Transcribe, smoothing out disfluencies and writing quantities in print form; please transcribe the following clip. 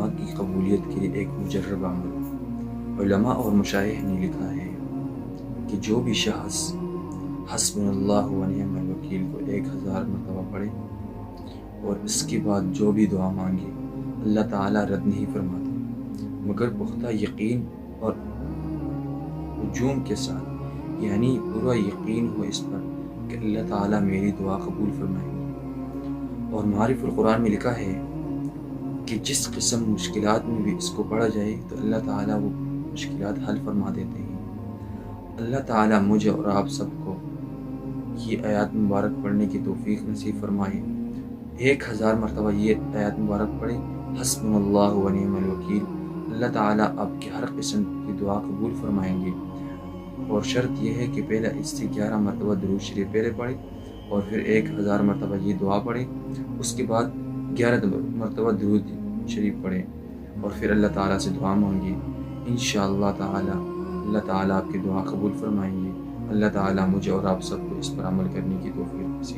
دعا کی قبولیت کے لیے ایک مجرب عمل۔ علماء اور مشائخ نے لکھا ہے کہ جو بھی شخص حسبنا اللہ و نعم الوکیل کو 1000 مرتبہ پڑھے اور اس کے بعد جو بھی دعا مانگے اللہ تعالیٰ رد نہیں فرماتا، مگر پختہ یقین اور ہجوم کے ساتھ، یعنی پورا یقین ہو اس پر کہ اللہ تعالیٰ میری دعا قبول فرمائیں گے۔ اور معارف القرآن میں لکھا ہے کہ جس قسم مشکلات میں بھی اس کو پڑھا جائے تو اللہ تعالیٰ وہ مشکلات حل فرما دیتے ہیں۔ اللہ تعالیٰ مجھے اور آپ سب کو یہ آیات مبارک پڑھنے کی توفیق نصیب فرمائے۔ 1000 مرتبہ یہ آیات مبارک پڑھیں، حسبنا اللہ و نعم الوکیل، اللہ تعالیٰ آپ کی ہر قسم کی دعا قبول فرمائیں گے۔ اور شرط یہ ہے کہ پہلے اس سے 11 مرتبہ درود شریف پہلے پڑھیں اور پھر 1000 مرتبہ یہ دعا پڑھیں، اس کے بعد 11 مرتبہ درود شریف پڑھیں اور پھر اللہ تعالیٰ سے دعا مانگیں۔ انشاءاللہ تعالیٰ اللہ تعالیٰ آپ کی دعا قبول فرمائیں گے۔ اللہ تعالیٰ مجھے اور آپ سب کو اس پر عمل کرنے کی توفیق نصیب